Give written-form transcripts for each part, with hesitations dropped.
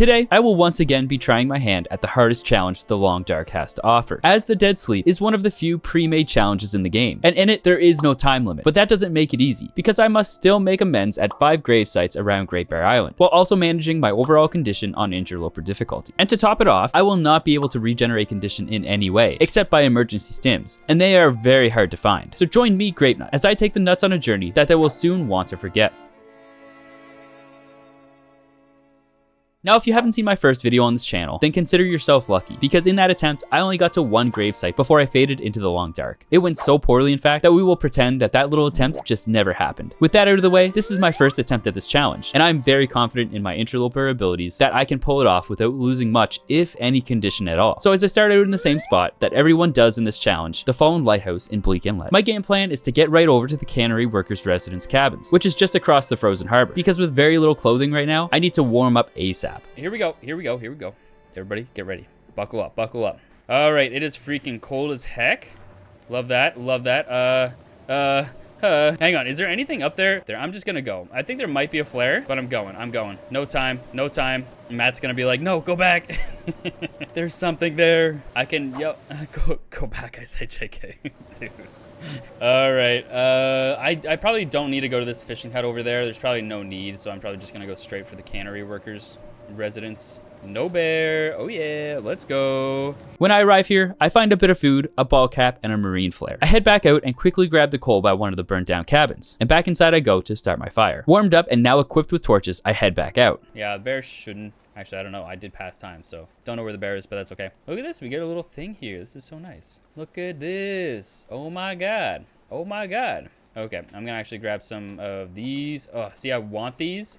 Today, I will once again be trying my hand at the hardest challenge the Long Dark has to offer, as the Dead Sleep is one of the few pre-made challenges in the game, and in it there is no time limit, but that doesn't make it easy, because I must still make amends at 5 grave sites around Great Bear Island, while also managing my overall condition on interloper difficulty. And to top it off, I will not be able to regenerate condition in any way, except by emergency stims, and they are very hard to find. So join me, Grapenut, as I take the nuts on a journey that they will soon want to forget. Now, if you haven't seen my first video on this channel, then consider yourself lucky, because in that attempt, I only got to 1 gravesite before I faded into the Long Dark. It went so poorly, in fact, that we will pretend that that little attempt just never happened. With that out of the way, this is my first attempt at this challenge, and I'm very confident in my interloper abilities that I can pull it off without losing much, if any, condition at all. So as I start out in the same spot that everyone does in this challenge, the Fallen Lighthouse in Bleak Inlet, my game plan is to get right over to the cannery workers' residence cabins, which is just across the frozen harbor, because with very little clothing right now, I need to warm up ASAP. Here we go. Everybody get ready. Buckle up. All right, it is freaking cold as heck. Love that. Hang on, is there anything up there? I'm just gonna go. I think there might be a flare, but I'm going. No time. Matt's gonna be like, no, go back. There's something there. I can, go back, I say, JK. Dude. All right, I probably don't need to go to this fishing hut over there. There's probably no need, so I'm probably just gonna go straight for the cannery workers' residence. No bear. Oh yeah, let's go. When I arrive here, I find a bit of food, a ball cap, and a marine flare. I head back out and quickly grab the coal by one of the burnt down cabins, and back inside I go to start my fire. Warmed up and now equipped with torches, I head back out. Yeah, the bear shouldn't. Actually, I don't know. I did pass time, so don't know where the bear is, but that's okay. Look at this. We get a little thing here. This is so nice. Look at this. Oh my god. Okay, I'm gonna actually grab some of these. Oh, see, I want these,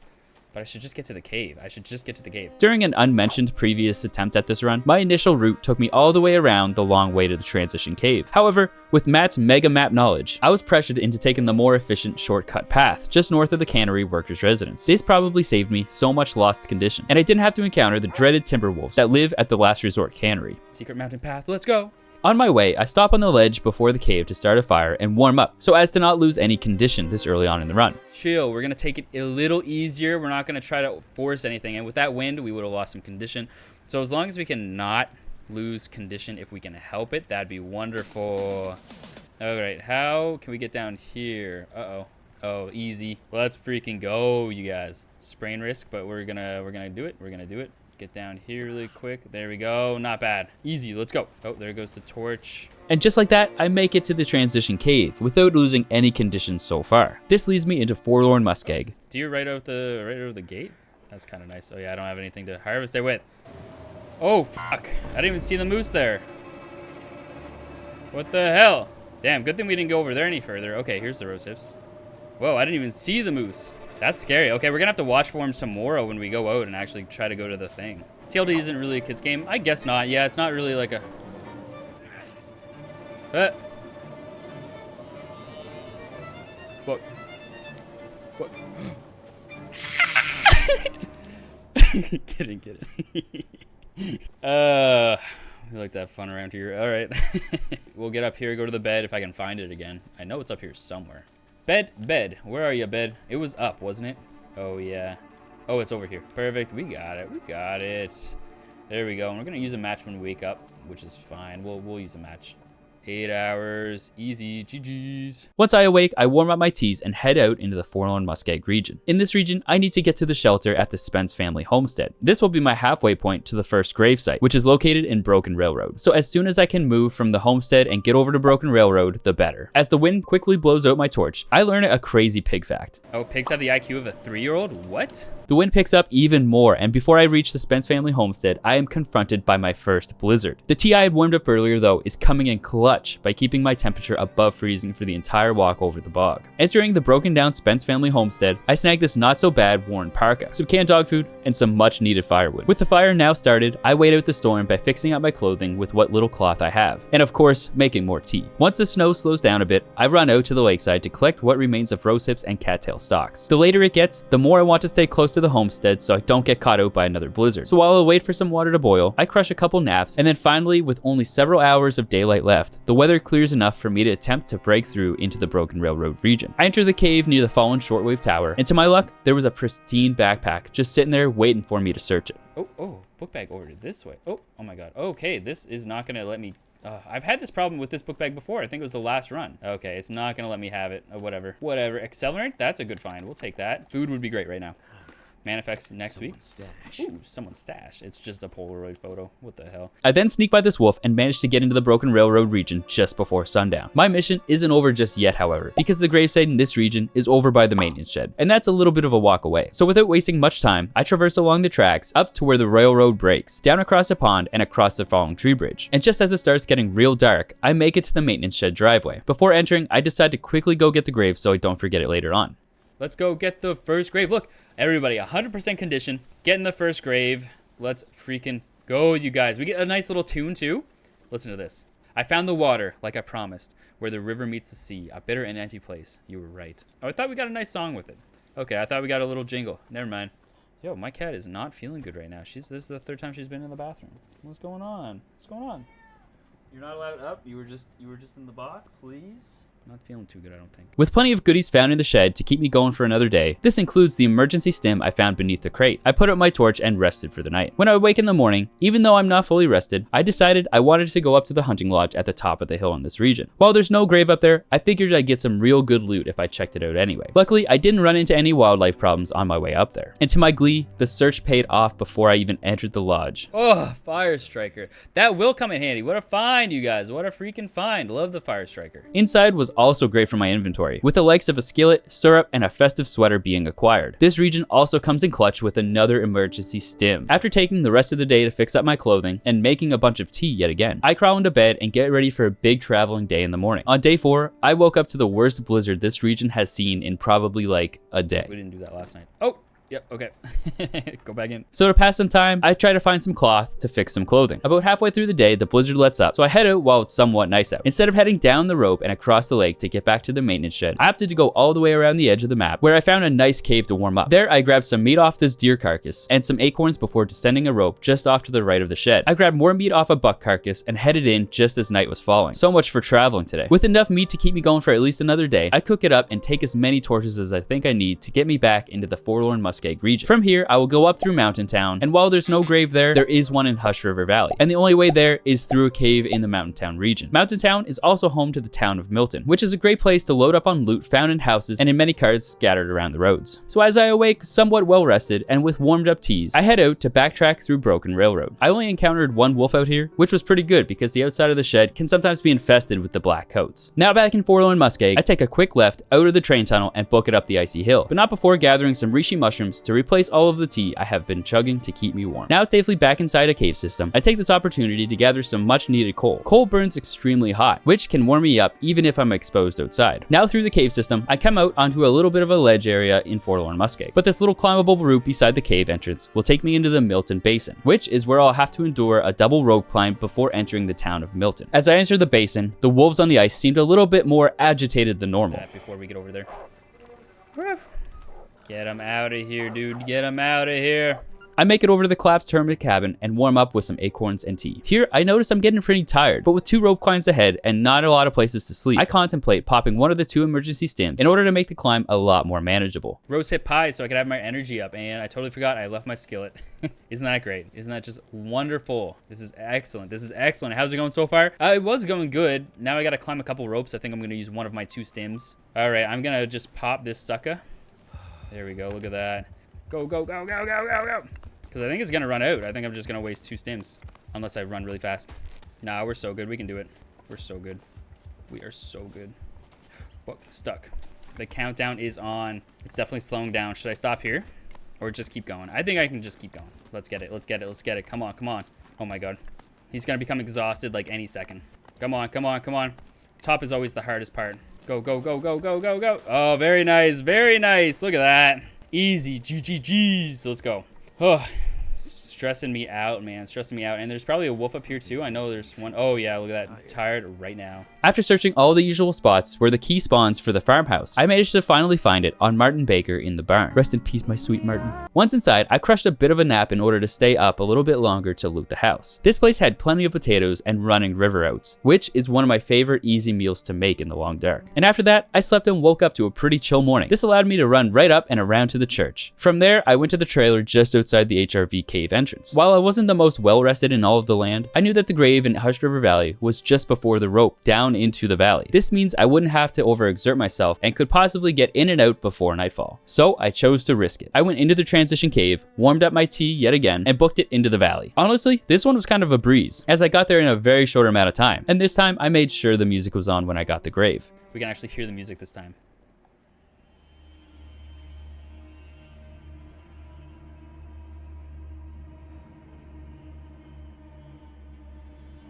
but I should just get to the cave. During an unmentioned previous attempt at this run, my initial route took me all the way around the long way to the transition cave. However, with Matt's mega map knowledge, I was pressured into taking the more efficient shortcut path just north of the cannery workers' residence. This probably saved me so much lost condition, and I didn't have to encounter the dreaded timber wolves that live at the last resort cannery. Secret mountain path, let's go. On my way, I stop on the ledge before the cave to start a fire and warm up, so as to not lose any condition this early on in the run. Chill, we're gonna take it a little easier. We're not gonna try to force anything, and with that wind, we would have lost some condition. So as long as we can not lose condition, if we can help it, that'd be wonderful. All right, how can we get down here? Oh, easy. Well, let's freaking go, you guys. Sprain risk, but we're gonna do it. Get down here really quick. There we go. Not bad. Easy. Let's go. Oh, there goes the torch. And just like that, I make it to the transition cave without losing any conditions so far. This leads me into Forlorn Muskeg. Deer right out the gate? That's kind of nice. Oh yeah, I don't have anything to harvest it with. Oh, fuck. I didn't even see the moose there. What the hell? Damn, good thing we didn't go over there any further. Okay, here's the rose hips. Whoa, I didn't even see the moose. That's scary. Okay, we're gonna have to watch for him tomorrow when we go out and actually try to go to the thing. TLD isn't really a kid's game. I guess not. Yeah, it's not really like a... What? Get it. We like to have fun around here. All right. We'll get up here, go to the bed if I can find it again. I know it's up here somewhere. Bed. Where are you, bed? It was up, wasn't it? Oh, yeah. Oh, it's over here. Perfect. We got it. There we go. And we're going to use a match when we wake up, which is fine. We'll use a match. 8 hours, easy, GG's. Once I awake, I warm up my teas and head out into the Forlorn Muskeg region. In this region, I need to get to the shelter at the Spence family homestead. This will be my halfway point to the first gravesite, which is located in Broken Railroad. So as soon as I can move from the homestead and get over to Broken Railroad, the better. As the wind quickly blows out my torch, I learn a crazy pig fact. Oh, pigs have the IQ of a 3-year-old? What? The wind picks up even more, and before I reach the Spence family homestead, I am confronted by my first blizzard. The tea I had warmed up earlier, though, is coming in clutch by keeping my temperature above freezing for the entire walk over the bog. Entering the broken down Spence family homestead, I snag this not so bad worn parka, some canned dog food, and some much needed firewood. With the fire now started, I wait out the storm by fixing up my clothing with what little cloth I have, and of course, making more tea. Once the snow slows down a bit, I run out to the lakeside to collect what remains of rose hips and cattail stalks. The later it gets, the more I want to stay close to the homestead so I don't get caught out by another blizzard. So while I wait for some water to boil, I crush a couple naps, and then finally, with only several hours of daylight left, the weather clears enough for me to attempt to break through into the broken railroad region. I enter the cave near the fallen shortwave tower, and to my luck, there was a pristine backpack just sitting there waiting for me to search it. Oh, book bag ordered this way. Oh my god. Okay, this is not gonna let me. I've had this problem with this book bag before. I think it was the last run. Okay, it's not gonna let me have it. Whatever. Accelerate? That's a good find. We'll take that. Food would be great right now. Manifest next week. Ooh, someone's stash. It's just a Polaroid photo. What the hell? I then sneak by this wolf and manage to get into the broken railroad region just before sundown. My mission isn't over just yet, however, because the gravesite in this region is over by the maintenance shed, and that's a little bit of a walk away. So without wasting much time, I traverse along the tracks up to where the railroad breaks, down across a pond and across the falling tree bridge. And just as it starts getting real dark, I make it to the maintenance shed driveway. Before entering, I decide to quickly go get the grave so I don't forget it later on. Let's go get the first grave. Look, everybody, 100% condition. Getting the first grave. Let's freaking go, you guys. We get a nice little tune, too. Listen to this. I found the water, like I promised, where the river meets the sea, a bitter and empty place. You were right. Oh, I thought we got a nice song with it. Okay, I thought we got a little jingle. Never mind. Yo, my cat is not feeling good right now. This is the third time she's been in the bathroom. What's going on? What's going on? You're not allowed up? You were just in the box, please? Not feeling too good, I don't think. With plenty of goodies found in the shed to keep me going for another day, this includes the emergency stim I found beneath the crate. I put up my torch and rested for the night. When I wake in the morning, even though I'm not fully rested, I decided I wanted to go up to the hunting lodge at the top of the hill in this region. While there's no grave up there, I figured I'd get some real good loot if I checked it out anyway. Luckily, I didn't run into any wildlife problems on my way up there. And to my glee, the search paid off before I even entered the lodge. Oh, fire striker. That will come in handy. What a find, you guys. What a freaking find. Love the fire striker. Inside was also great for my inventory, with the likes of a skillet, syrup, and a festive sweater being acquired. This region also comes in clutch with another emergency stim. After taking the rest of the day to fix up my clothing and making a bunch of tea yet again, I crawl into bed and get ready for a big traveling day in the morning. On day 4, I woke up to the worst blizzard this region has seen in probably like a day. We didn't do that last night. Oh! Yep, okay. Go back in. So to pass some time, I try to find some cloth to fix some clothing. About halfway through the day, the blizzard lets up, so I head out while it's somewhat nice out. Instead of heading down the rope and across the lake to get back to the maintenance shed, I opted to go all the way around the edge of the map, where I found a nice cave to warm up. There, I grabbed some meat off this deer carcass and some acorns before descending a rope just off to the right of the shed. I grabbed more meat off a buck carcass and headed in just as night was falling. So much for traveling today. With enough meat to keep me going for at least another day, I cook it up and take as many torches as I think I need to get me back into the forlorn muskeg region. From here, I will go up through Mountain Town, and while there's no grave there, there is one in Hush River Valley, and the only way there is through a cave in the Mountain Town region. Mountain Town is also home to the town of Milton, which is a great place to load up on loot found in houses and in many carts scattered around the roads. So as I awake, somewhat well rested and with warmed up teas, I head out to backtrack through Broken Railroad. I only encountered one wolf out here, which was pretty good because the outside of the shed can sometimes be infested with the black coats. Now back in Forlorn Muskeg, I take a quick left out of the train tunnel and book it up the icy hill, but not before gathering some reishi mushrooms to replace all of the tea I have been chugging to keep me warm. Now safely back inside a cave system, I take this opportunity to gather some much needed coal. Coal burns extremely hot, which can warm me up even if I'm exposed outside. Now through the cave system, I come out onto a little bit of a ledge area in Forlorn Muskeg, but this little climbable route beside the cave entrance will take me into the Milton Basin, which is where I'll have to endure a double rope climb before entering the town of Milton. As I enter the basin, the wolves on the ice seemed a little bit more agitated than normal. Before we get over there. Get him out of here, dude. Get him out of here. I make it over to the collapsed hermit cabin and warm up with some acorns and tea. Here, I notice I'm getting pretty tired, but with 2 rope climbs ahead and not a lot of places to sleep, I contemplate popping one of the 2 emergency stims in order to make the climb a lot more manageable. Rose hit pie so I could have my energy up, and I totally forgot I left my skillet. Isn't that great? Isn't that just wonderful? This is excellent. This is excellent. How's it going so far? It was going good. Now I gotta climb a couple ropes. I think I'm gonna use one of my 2 stims. All right, I'm gonna just pop this sucker. There we go. Look at that. Go, go, go, go, go, go, go. Because I think it's going to run out. I think I'm just going to waste 2 stims. Unless I run really fast. Nah, we're so good. We can do it. We're so good. We are so good. Fuck, stuck. The countdown is on. It's definitely slowing down. Should I stop here? Or just keep going? I think I can just keep going. Let's get it. Let's get it. Let's get it. Come on, come on. Oh my god. He's going to become exhausted like any second. Come on, come on, come on. Top is always the hardest part. Go, go, go, go, go, go, go. Oh, very nice. Very nice. Look at that. Easy. GGG's. Let's go. Oh, stressing me out, man. Stressing me out. And there's probably a wolf up here too. I know there's one. Oh yeah, look at that. Tired right now. After searching all the usual spots where the key spawns for the farmhouse, I managed to finally find it on Martin Baker in the barn. Rest in peace, my sweet Martin. Once inside, I crushed a bit of a nap in order to stay up a little bit longer to loot the house. This place had plenty of potatoes and running river oats, which is one of my favorite easy meals to make in the long dark. And after that, I slept and woke up to a pretty chill morning. This allowed me to run right up and around to the church. From there, I went to the trailer just outside the HRV cave entrance. While I wasn't the most well rested in all of the land, I knew that the grave in Hushed River Valley was just before the rope down into the valley. This means I wouldn't have to overexert myself and could possibly get in and out before nightfall. So I chose to risk it. I went into the transition cave, warmed up my tea yet again, and booked it into the valley. Honestly, this one was kind of a breeze, as I got there in a very short amount of time. And this time, I made sure the music was on when I got the grave. We can actually hear the music this time.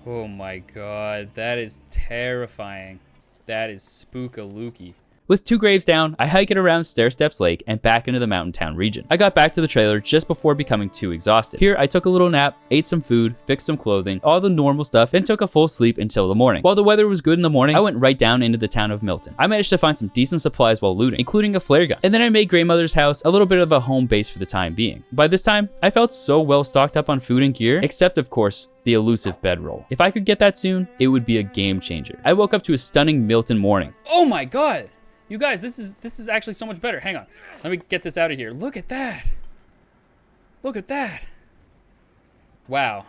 Oh my god, that is terrifying. That is spookalooky. With 2 graves down, I hike it around Stairsteps Lake and back into the mountain town region. I got back to the trailer just before becoming too exhausted. Here, I took a little nap, ate some food, fixed some clothing, all the normal stuff, then took a full sleep until the morning. While the weather was good in the morning, I went right down into the town of Milton. I managed to find some decent supplies while looting, including a flare gun. And then I made Grandmother's house a little bit of a home base for the time being. By this time, I felt so well stocked up on food and gear, except of course, the elusive bedroll. If I could get that soon, it would be a game changer. I woke up to a stunning Milton morning. Oh my god! You guys, this is actually so much better. Hang on. Let me get this out of here. Look at that. Look at that. Wow.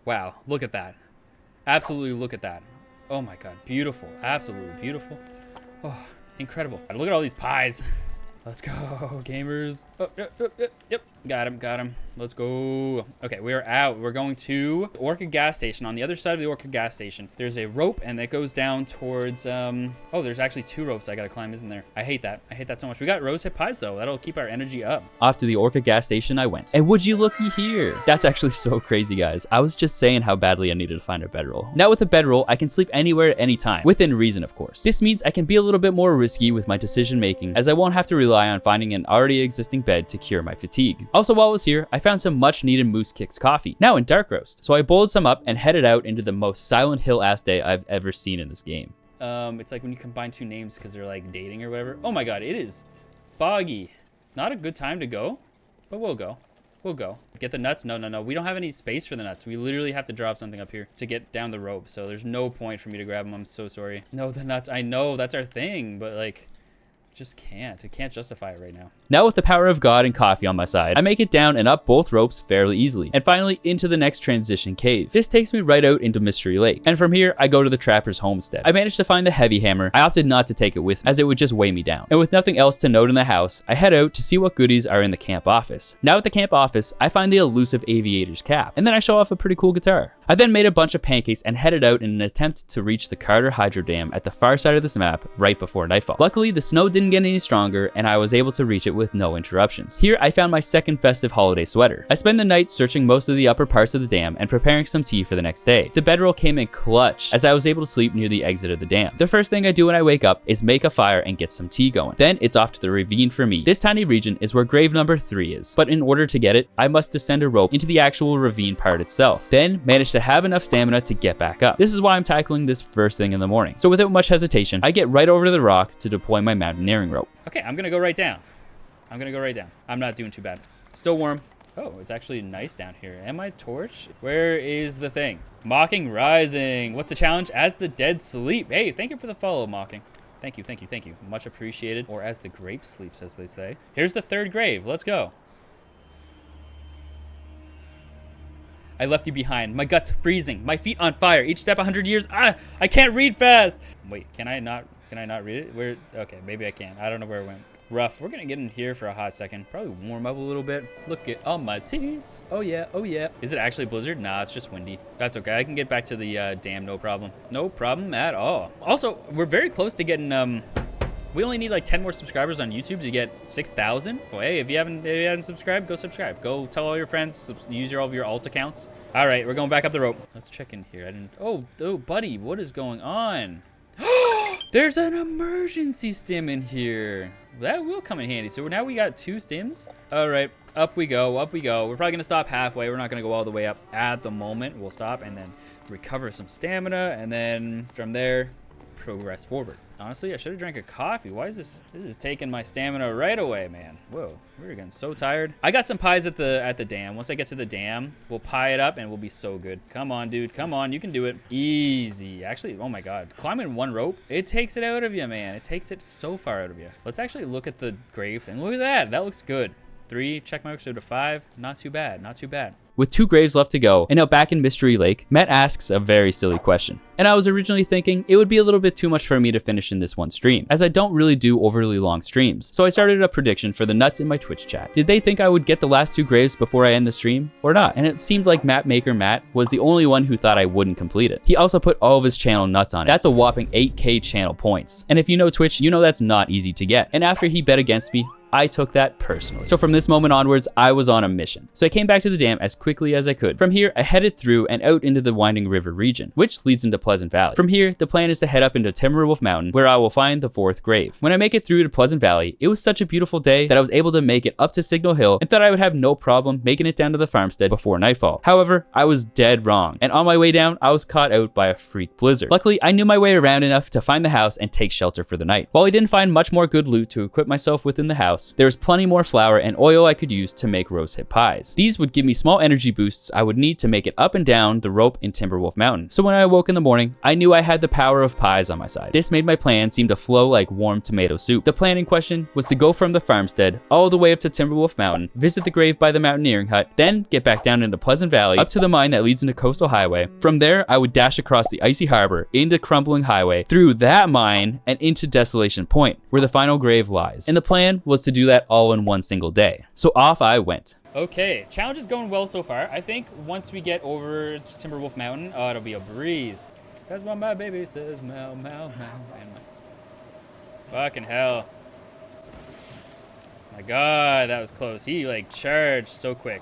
Wow, look at that. Absolutely look at that. Oh my god, beautiful. Absolutely beautiful. Oh, incredible. Look at all these pies. Let's go, gamers. Oh, yep. Got him. Let's go. Okay, we are out. We're going to Orchid gas station. On the other side of the Orchid gas station, there's a rope, and that goes down towards, oh, there's actually 2 ropes I gotta climb, isn't there? I hate that. I hate that so much. We got rosehip pies, though. That'll keep our energy up. Off to the Orchid gas station I went. And would you looky here? That's actually so crazy, guys. I was just saying how badly I needed to find a bedroll. Now with a bedroll, I can sleep anywhere at any time, within reason, of course. This means I can be a little bit more risky with my decision making, as I won't have to rely on finding an already existing bed to cure my fatigue. Also, while I was here, I found some much needed Moose Kicks coffee, now in dark roast. So I bowled some up and headed out into the most Silent Hill ass day I've ever seen in this game. It's like when you combine 2 names because they're like dating or whatever. Oh my god, it is foggy. Not a good time to go, but we'll go. We'll go. Get the nuts? No. We don't have any space for the nuts. We literally have to drop something up here to get down the rope. So there's no point for me to grab them. I'm so sorry. No, the nuts. I know that's our thing, but like, just can't. I can't justify it right now. Now with the power of God and coffee on my side, I make it down and up both ropes fairly easily, and finally into the next transition cave. This takes me right out into Mystery Lake, and from here I go to the trapper's homestead. I managed to find the heavy hammer. I opted not to take it with me, as it would just weigh me down. And with nothing else to note in the house, I head out to see what goodies are in the camp office. Now at the camp office, I find the elusive aviator's cap, and then I show off a pretty cool guitar. I then made a bunch of pancakes and headed out in an attempt to reach the Carter Hydro Dam at the far side of this map right before nightfall. Luckily, the snow didn't get any stronger, and I was able to reach it with no interruptions. Here, I found my second festive holiday sweater. I spent the night searching most of the upper parts of the dam and preparing some tea for the next day. The bedroll came in clutch, as I was able to sleep near the exit of the dam. The first thing I do when I wake up is make a fire and get some tea going. Then it's off to the ravine for me. This tiny region is where grave number 3 is, but in order to get it, I must descend a rope into the actual ravine part itself. Then manage to have enough stamina to get back up. This is why I'm tackling this first thing in the morning. So without much hesitation, I get right over to the rock to deploy my mountaineering rope. Okay, I'm gonna go right down. I'm not doing too bad. Still warm. Oh, it's actually nice down here. Am I torched? Where is the thing? Mocking Rising. What's the challenge? As the dead sleep. Hey, thank you for the follow, Mocking. Thank you. Much appreciated. Or as the grape sleeps, as they say. Here's the 3rd grave. Let's go. I left you behind. My gut's freezing. My feet on fire. Each step 100 years. I can't read fast. Wait, can I not read it? Where? Okay, maybe I can. I don't know where it went. Rough. We're gonna get in here for a hot second. Probably warm up a little bit. Look at all my titties. Oh yeah. Is it actually blizzard? Nah, it's just windy. That's okay. I can get back to the dam, no problem. No problem at all. Also, we're very close to getting we only need like 10 more subscribers on YouTube to get 6,000. Well, hey, if you haven't subscribed, go subscribe. Go tell all your friends. Use all of your alt accounts. All right, we're going back up the rope. Let's check in here. Oh, buddy, what is going on? There's an emergency stim in here. That will come in handy. So now we got 2 stims. All right, Up we go, up we go. We're probably gonna stop halfway. We're not gonna go all the way up at the moment. We'll stop and then recover some stamina, and then from there, progress forward. Honestly, I should have drank a coffee. Why is this is taking my stamina right away, man. Whoa, we're getting so tired. I got some pies at the dam. Once I get to the dam, we'll pie it up and we'll be so good. Come on, dude, come on, you can do it. Easy. Actually, oh my god, climbing one rope, it takes it out of you, man. It takes it so far out of you. Let's actually look at the grave thing. Look at that, that looks good. 3 check marks out of 5. Not too bad, not too bad. With 2 graves left to go, and now back in Mystery Lake, Matt asks a very silly question. And I was originally thinking it would be a little bit too much for me to finish in this one stream, as I don't really do overly long streams. So I started a prediction for the nuts in my Twitch chat. Did they think I would get the last 2 graves before I end the stream, or not? And it seemed like Map Maker Matt was the only one who thought I wouldn't complete it. He also put all of his channel nuts on it. That's a whopping 8K channel points. And if you know Twitch, you know that's not easy to get. And after he bet against me, I took that personally. So from this moment onwards, I was on a mission. So I came back to the dam as quickly as I could. From here, I headed through and out into the Winding River region, which leads into Pleasant Valley. From here, the plan is to head up into Timberwolf Mountain, where I will find the 4th grave. When I make it through to Pleasant Valley, it was such a beautiful day that I was able to make it up to Signal Hill and thought I would have no problem making it down to the farmstead before nightfall. However, I was dead wrong. And on my way down, I was caught out by a freak blizzard. Luckily, I knew my way around enough to find the house and take shelter for the night. While I didn't find much more good loot to equip myself within the house, there was plenty more flour and oil I could use to make rosehip pies. These would give me small energy boosts I would need to make it up and down the rope in Timberwolf Mountain. So when I awoke in the morning, I knew I had the power of pies on my side. This made my plan seem to flow like warm tomato soup. The plan in question was to go from the farmstead all the way up to Timberwolf Mountain, visit the grave by the mountaineering hut, then get back down into Pleasant Valley, up to the mine that leads into Coastal Highway. From there, I would dash across the icy harbor, into Crumbling Highway, through that mine, and into Desolation Point, where the final grave lies. And the plan was to do that all in one single day. So off I went. Okay, challenge is going well so far. I think once we get over to Timberwolf Mountain, oh, it'll be a breeze. That's what my baby says, meow, meow, meow. And fucking hell. My god, that was close. He like charged so quick.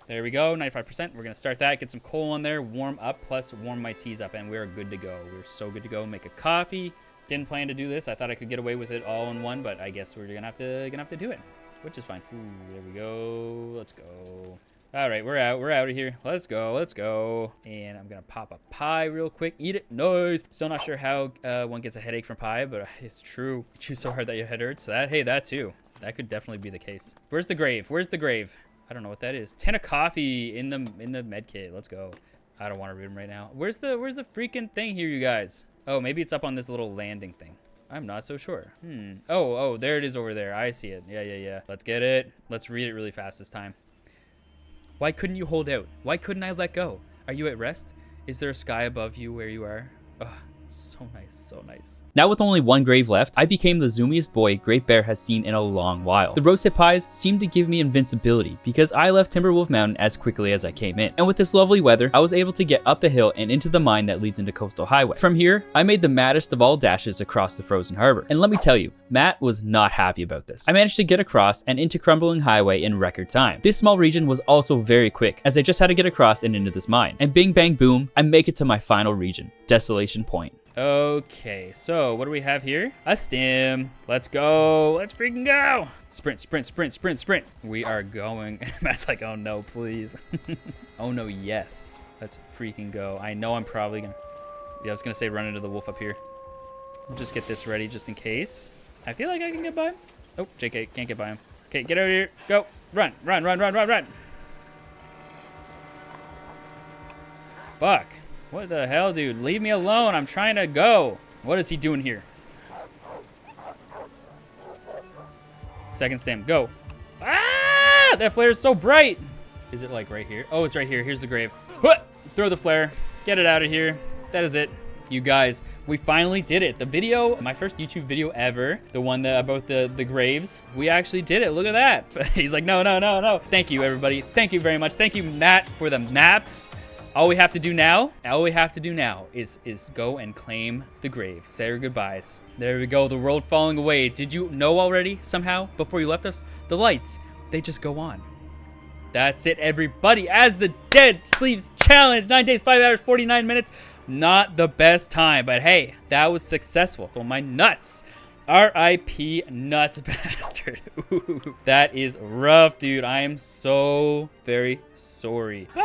There we go, 95%. We're gonna start that, get some coal on there, warm up, plus warm my teas up, and we're good to go. We're so good to go. Make a coffee. Didn't plan to do this. I thought I could get away with it all in one, but I guess we're gonna have to do it, which is fine. Ooh, there we go. Let's go. All right, we're out of here. Let's go. And I'm gonna pop a pie real quick. Eat it. Nice. Still not sure how one gets a headache from pie, but it's true. You chew so hard that your head hurts. That too. That could definitely be the case. Where's the grave? I don't know what that is. 10 of coffee in the med kit. Let's go. I don't want to read them right now. Where's the freaking thing here, you guys? Oh, maybe it's up on this little landing thing. I'm not so sure. Oh, there it is over there. I see it. Yeah. Let's get it. Let's read it really fast this time. Why couldn't you hold out? Why couldn't I let go? Are you at rest? Is there a sky above you where you are? Ugh, so nice. Now with only 1 grave left, I became the zoomiest boy Great Bear has seen in a long while. The roasted pies seemed to give me invincibility because I left Timberwolf Mountain as quickly as I came in. And with this lovely weather, I was able to get up the hill and into the mine that leads into Coastal Highway. From here, I made the maddest of all dashes across the frozen harbor. And let me tell you, Matt was not happy about this. I managed to get across and into Crumbling Highway in record time. This small region was also very quick, as I just had to get across and into this mine. And bing bang boom, I make it to my final region, Desolation Point. Okay, so what do we have here? A stim. Let's go. Let's freaking go. Sprint. We are going. Matt's like, oh no, please. Oh no, yes. Let's freaking go. I know I'm probably gonna... Yeah, I was gonna say run into the wolf up here. We'll just get this ready just in case. I feel like I can get by him. Oh, JK, can't get by him. Okay, get out of here. Go. Run. Fuck. What the hell, dude? Leave me alone. I'm trying to go. What is he doing here? Second stem. Go. Ah! That flare is so bright. Is it like right here? Oh, it's right here. Here's the grave. Throw the flare. Get it out of here. That is it. You guys, we finally did it. The video, my first YouTube video ever, the one about the graves, we actually did it. Look at that. He's like, no. Thank you, everybody. Thank you very much. Thank you, Matt, for the maps. All we have to do now is go and claim the grave. Say our goodbyes. There we go, the world falling away. Did you know already, somehow, before you left us? The lights, they just go on. That's it, everybody. As the Dead Sleeps Challenge, 9 days, 5 hours, 49 minutes. Not the best time, but hey, that was successful. Oh, my nuts. R.I.P. nuts bastard. Ooh, that is rough, dude. I am so very sorry. Bye.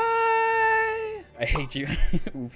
I hate you. Ooh,